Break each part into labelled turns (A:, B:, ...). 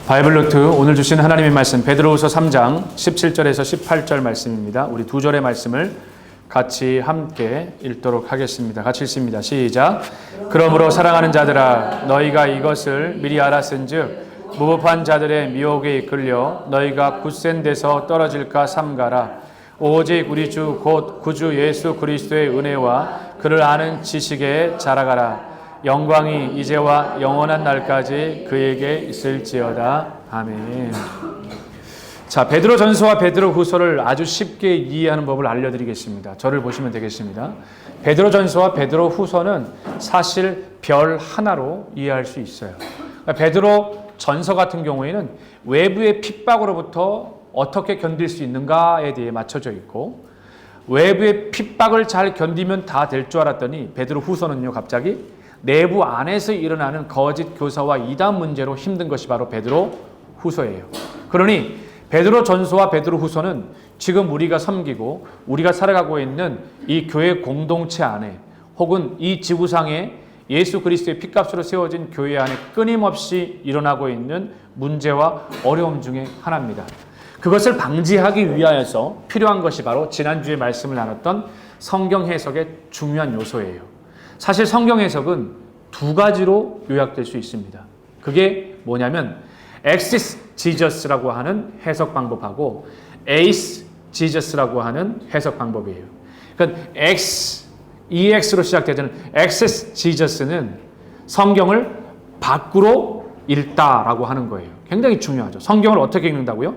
A: 바이블노트 오늘 주신 하나님의 말씀 베드로후서 3장 17절에서 18절 말씀입니다. 우리 두 절의 말씀을 같이 함께 읽도록 하겠습니다. 같이 읽습니다. 시작. 그러므로 사랑하는 자들아 너희가 이것을 미리 알았은즉 무법한 자들의 미혹에 이끌려 너희가 굳센 데서 떨어질까 삼가라. 오직 우리 주 곧 구주 예수 그리스도의 은혜와 그를 아는 지식에 자라가라. 영광이 이제와 영원한 날까지 그에게 있을지어다. 아멘. 자, 베드로전서와 베드로후서를 아주 쉽게 이해하는 법을 알려드리겠습니다. 저를 보시면 되겠습니다. 베드로전서와 베드로후서는 사실 별 하나로 이해할 수 있어요. 베드로전서 같은 경우에는 외부의 핍박으로부터 어떻게 견딜 수 있는가에 대해 맞춰져 있고, 외부의 핍박을 잘 견디면 다 될 줄 알았더니 베드로후서는요, 갑자기 내부 안에서 일어나는 거짓 교사와 이단 문제로 힘든 것이 바로 베드로후서예요. 그러니 베드로전서와 베드로후서는 지금 우리가 섬기고 우리가 살아가고 있는 이 교회 공동체 안에, 혹은 이 지구상에 예수 그리스도의 피값으로 세워진 교회 안에 끊임없이 일어나고 있는 문제와 어려움 중에 하나입니다. 그것을 방지하기 위하여서 필요한 것이 바로 지난주에 말씀을 나눴던 성경 해석의 중요한 요소예요. 사실 성경 해석은 두 가지로 요약될 수 있습니다. 그게 뭐냐면 exeges라고 하는 해석 방법하고 eiseges라고 하는 해석 방법이에요. 그러니까 EX로 시작되는 exeges는 성경을 밖으로 읽다라고 하는 거예요. 굉장히 중요하죠. 성경을 어떻게 읽는다고요?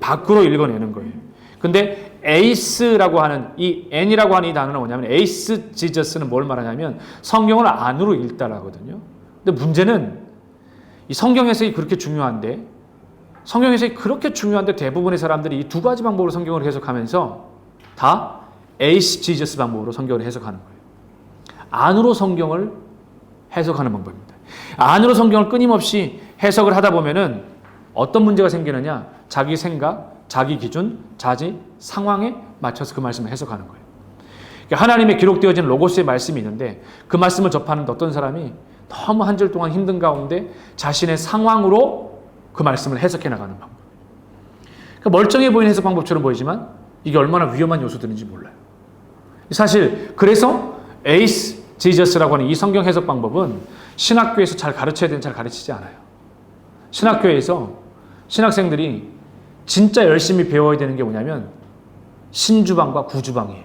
A: 밖으로 읽어내는 거예요. 근데 에이스라고 하는 이 N이라고 하는 이 단어는 뭐냐면 에이스지저스는 뭘 말하냐면 성경을 안으로 읽다라거든요. 근데 문제는 이 성경 해석이 그렇게 중요한데, 성경 해석이 그렇게 중요한데 대부분의 사람들이 이 두 가지 방법으로 성경을 해석하면서 다 에이스지저스 방법으로 성경을 해석하는 거예요. 안으로 성경을 해석하는 방법입니다. 안으로 성경을 끊임없이 해석을 하다 보면은 어떤 문제가 생기느냐? 자기 생각, 자기 기준, 자기 상황에 맞춰서 그 말씀을 해석하는 거예요. 하나님의 기록되어진 로고스의 말씀이 있는데 그 말씀을 접하는데 어떤 사람이 너무 한 절 동안 힘든 가운데 자신의 상황으로 그 말씀을 해석해 나가는 방법. 그러니까 멀쩡해 보이는 해석 방법처럼 보이지만 이게 얼마나 위험한 요소들인지 몰라요. 사실 그래서 에이스지저스라고 하는 이 성경 해석 방법은 신학교에서 잘 가르쳐야 되는 잘 가르치지 않아요. 신학교에서 신학생들이 진짜 열심히 배워야 되는 게 뭐냐면 신주방과 구주방이에요.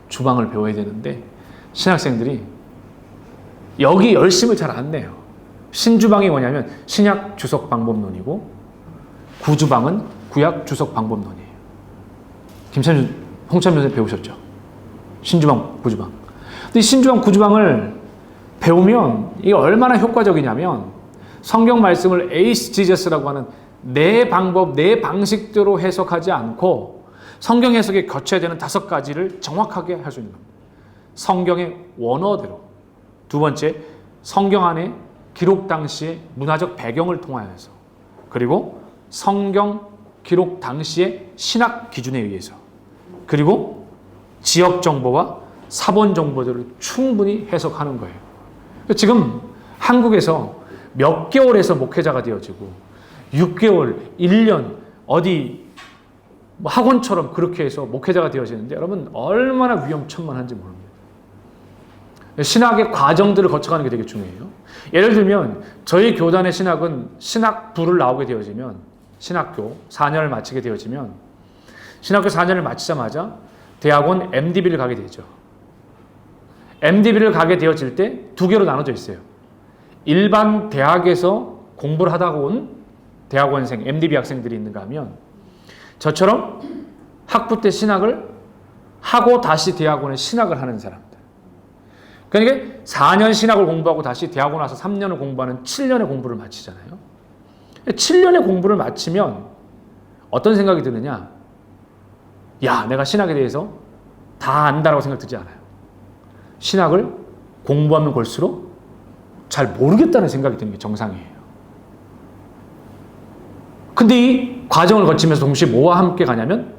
A: 주방을 배워야 되는데 신학생들이 여기 열심을 잘 안 내요. 신주방이 뭐냐면 신약 주석 방법론이고 구주방은 구약 주석 방법론이에요. 홍참 선생님 배우셨죠? 신주방, 구주방. 근데 신주방, 구주방을 배우면 이게 얼마나 효과적이냐면 성경 말씀을 에이스지저스라고 하는 내 방법, 내 방식대로 해석하지 않고 성경 해석에 거쳐야 되는 5가지를 정확하게 할 수 있는 겁니다. 성경의 원어대로. 두 번째, 성경 안에 기록 당시의 문화적 배경을 통하여서. 그리고 성경 기록 당시의 신학 기준에 의해서. 그리고 지역 정보와 사본 정보들을 충분히 해석하는 거예요. 지금 한국에서 몇 개월에서 목회자가 되어지고 6개월, 1년 어디 학원처럼 그렇게 해서 목회자가 되어지는데 여러분 얼마나 위험천만한지 모릅니다. 신학의 과정들을 거쳐가는 게 되게 중요해요. 예를 들면 저희 교단의 신학은 신학부를 나오게 되어지면, 신학교 4년을 마치게 되어지면 신학교 4년을 마치자마자 대학원 MDB를 가게 되죠. MDB를 가게 되어질 때 2개로 나눠져 있어요. 일반 대학에서 공부를 하다가 온 대학원생, MDB 학생들이 있는가 하면 저처럼 학부 때 신학을 하고 다시 대학원에 신학을 하는 사람들. 그러니까 4년 신학을 공부하고 다시 대학원 와서 3년을 공부하는 7년의 공부를 마치잖아요. 7년의 공부를 마치면 어떤 생각이 드느냐? 야, 내가 신학에 대해서 다 안다라고 생각 들지 않아요. 신학을 공부하면 볼수록 잘 모르겠다는 생각이 드는 게 정상이에요. 근데 이 과정을 거치면서 동시에 뭐와 함께 가냐면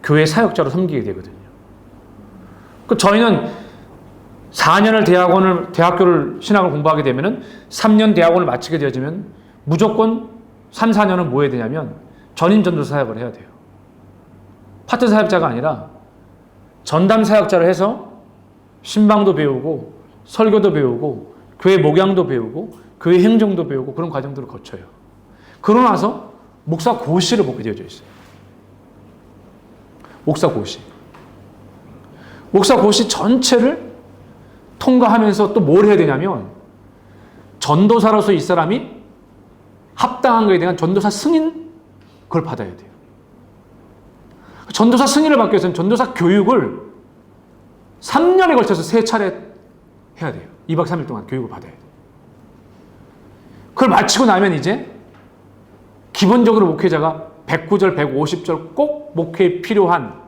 A: 교회 사역자로 섬기게 되거든요. 저희는 4년을 대학교를 신학을 공부하게 되면은 3년 대학원을 마치게 되어지면 무조건 3, 4년은 뭐 해야 되냐면 전임 전도사 사역을 해야 돼요. 파트 사역자가 아니라 전담 사역자를 해서 신방도 배우고 설교도 배우고 교회 목양도 배우고 교회 행정도 배우고 그런 과정들을 거쳐요. 그러고 나서 목사 고시를 보게 되어져 있어요. 목사 고시. 목사 고시 전체를 통과하면서 또 뭘 해야 되냐면 전도사로서 이 사람이 합당한 것에 대한 전도사 승인 그걸 받아야 돼요. 전도사 승인을 받기 위해서는 전도사 교육을 3년에 걸쳐서 3차례 해야 돼요. 2박 3일 동안 교육을 받아야 돼요. 그걸 마치고 나면 이제 기본적으로 목회자가 109절, 150절 꼭 목회에 필요한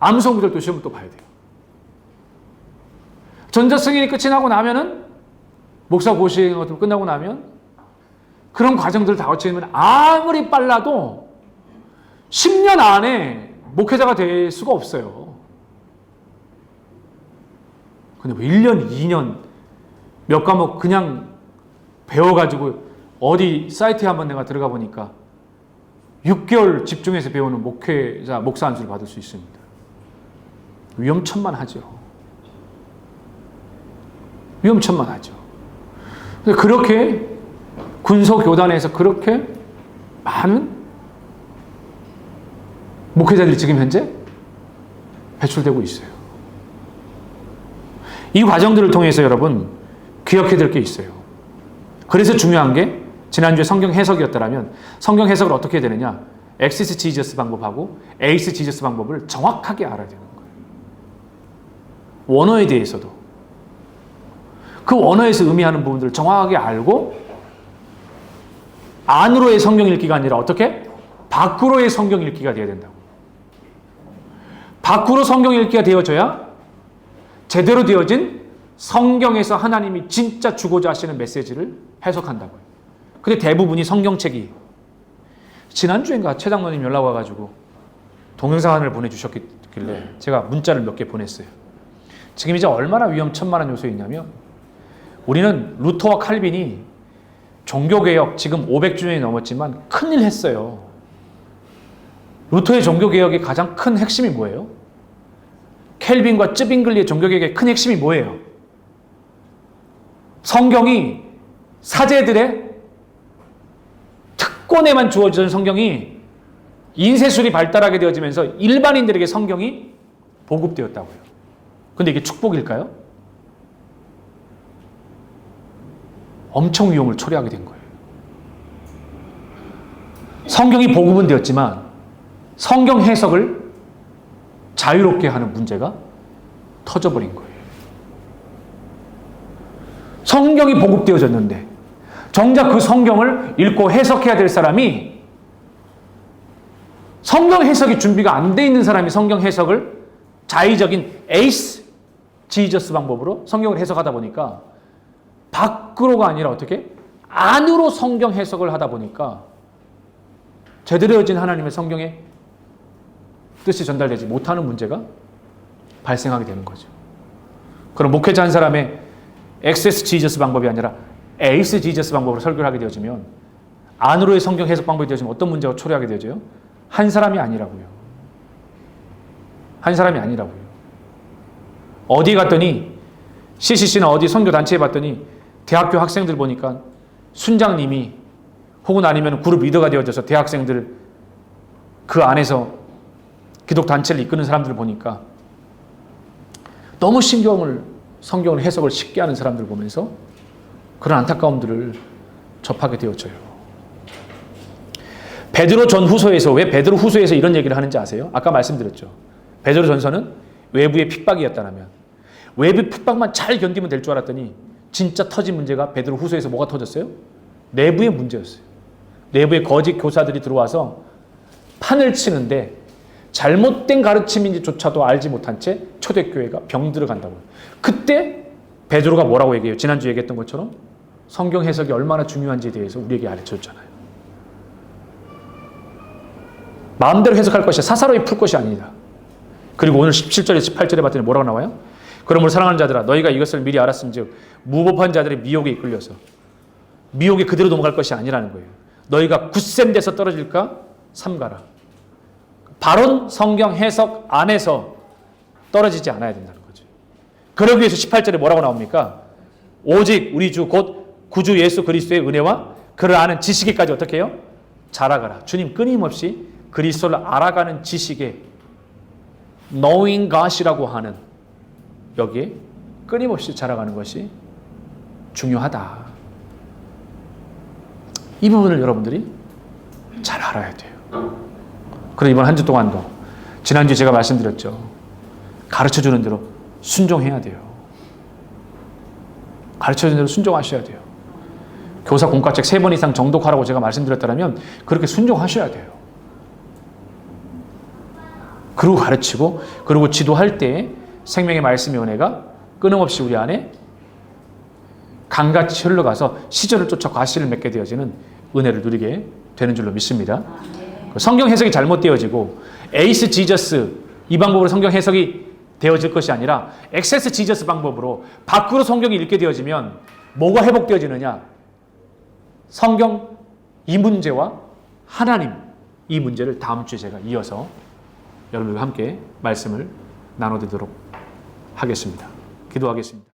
A: 암송구절도 시험을 또 봐야 돼요. 전자 승인이 끝이 나고 나면은 목사 고시 같은 거 끝나고 나면 그런 과정들을 다 거치면 아무리 빨라도 10년 안에 목회자가 될 수가 없어요. 근데 뭐 1년, 2년 몇 과목 그냥 배워가지고 어디 사이트에 한번 내가 들어가 보니까 6개월 집중해서 배우는 목회자, 목사 안수를 받을 수 있습니다. 위험천만하죠. 위험천만하죠. 그렇게 군소교단에서 그렇게 많은 목회자들이 지금 현재 배출되고 있어요. 이 과정들을 통해서 여러분 기억해야 될 게 있어요. 그래서 중요한 게 지난주에 성경 해석이었더라면 성경 해석을 어떻게 해야 되느냐? 엑시스 지저스 방법하고 에이스 지저스 방법을 정확하게 알아야 되는 거예요. 원어에 대해서도 그 원어에서 의미하는 부분들을 정확하게 알고 안으로의 성경 읽기가 아니라 어떻게? 밖으로의 성경 읽기가 되어야 된다고. 밖으로 성경 읽기가 되어져야 제대로 되어진 성경에서 하나님이 진짜 주고자 하시는 메시지를 해석한다고요. 근데 대부분이 성경책이 지난주인가 최 장로님 연락 와가지고 동영상 하나를 보내주셨길래 제가 문자를 몇 개 보냈어요. 지금 이제 얼마나 위험천만한 요소에 있냐면 우리는 루터와 칼빈이 종교개혁 지금 500주년이 넘었지만 큰일 했어요. 루터의 종교개혁의 가장 큰 핵심이 뭐예요? 켈빈과 쯔빙글리의 종교개혁의 큰 핵심이 뭐예요? 성경이 사제들의 특권에만 주어진 성경이 인쇄술이 발달하게 되어지면서 일반인들에게 성경이 보급되었다고요. 근데 이게 축복일까요? 엄청 위험을 초래하게 된 거예요. 성경이 보급은 되었지만 성경 해석을 자유롭게 하는 문제가 터져버린 거예요. 성경이 보급되어졌는데 정작 그 성경을 읽고 해석해야 될 사람이 성경 해석이 준비가 안 돼 있는 사람이 성경 해석을 자의적인 에이스 지저스 방법으로 성경을 해석하다 보니까 밖으로가 아니라 어떻게? 안으로 성경 해석을 하다 보니까 제대로 되어진 하나님의 성경의 뜻이 전달되지 못하는 문제가 발생하게 되는 거죠. 그럼 목회자 한 사람의 엑세스 지저스 방법이 아니라 에이스 지저스 방법으로 설교를 하게 되어지면 안으로의 성경 해석 방법이 되어지면 어떤 문제가 초래하게 되어져요? 한 사람이 아니라고요. 한 사람이 아니라고요. 어디 갔더니 CCC나 어디 선교단체에 봤더니 대학교 학생들 보니까 순장님이 혹은 아니면 그룹 리더가 되어져서 대학생들 그 안에서 기독단체를 이끄는 사람들을 보니까 너무 성경을 해석을 쉽게 하는 사람들을 보면서 그런 안타까움들을 접하게 되어져요. 베드로 전후서에서 왜 베드로 후서에서 이런 얘기를 하는지 아세요? 아까 말씀드렸죠. 베드로 전서는 외부의 핍박이었다면 외부 핍박만 잘 견디면 될 줄 알았더니 진짜 터진 문제가 베드로 후서에서 뭐가 터졌어요? 내부의 문제였어요. 내부의 거짓 교사들이 들어와서 판을 치는데 잘못된 가르침인지조차도 알지 못한 채 초대교회가 병들어 간다고요. 그때 베드로가 뭐라고 얘기해요? 지난주 얘기했던 것처럼 성경 해석이 얼마나 중요한지에 대해서 우리에게 가르쳐줬잖아요. 마음대로 해석할 것이 사사로이 풀 것이 아니다. 그리고 오늘 17절에 18절에 봤더니 뭐라고 나와요? 그러므로 사랑하는 자들아 너희가 이것을 미리 알았은즉 무법한 자들의 미혹에 이끌려서 미혹에 그대로 넘어갈 것이 아니라는 거예요. 너희가 굳센 데서 떨어질까? 삼가라. 바른 성경 해석 안에서 떨어지지 않아야 된다는 거죠. 그러기 위해서 18절에 뭐라고 나옵니까? 오직 우리 주 곧 구주 예수 그리스도의 은혜와 그를 아는 지식에까지 어떻게 해요? 자라가라. 주님 끊임없이 그리스도를 알아가는 지식에 knowing God이라고 하는 여기에 끊임없이 자라가는 것이 중요하다. 이 부분을 여러분들이 잘 알아야 돼요. 그리고 이번 한 주 동안도 지난주에 제가 말씀드렸죠. 가르쳐주는 대로 순종해야 돼요. 가르쳐주는 대로 순종하셔야 돼요. 교사 공과책 3번 이상 정독하라고 제가 말씀드렸다면 그렇게 순종하셔야 돼요. 그리고 가르치고 그리고 지도할 때 생명의 말씀의 은혜가 끊임없이 우리 안에 강같이 흘러가서 시절을 쫓아 과실을 맺게 되어지는 은혜를 누리게 되는 줄로 믿습니다. 성경 해석이 잘못되어지고 에이스 지저스 이 방법으로 성경 해석이 되어질 것이 아니라 액세스 지저스 방법으로 밖으로 성경이 읽게 되어지면 뭐가 회복되어지느냐? 성경 이 문제와 하나님 이 문제를 다음 주에 제가 이어서 여러분들과 함께 말씀을 나눠드리도록 하겠습니다. 기도하겠습니다.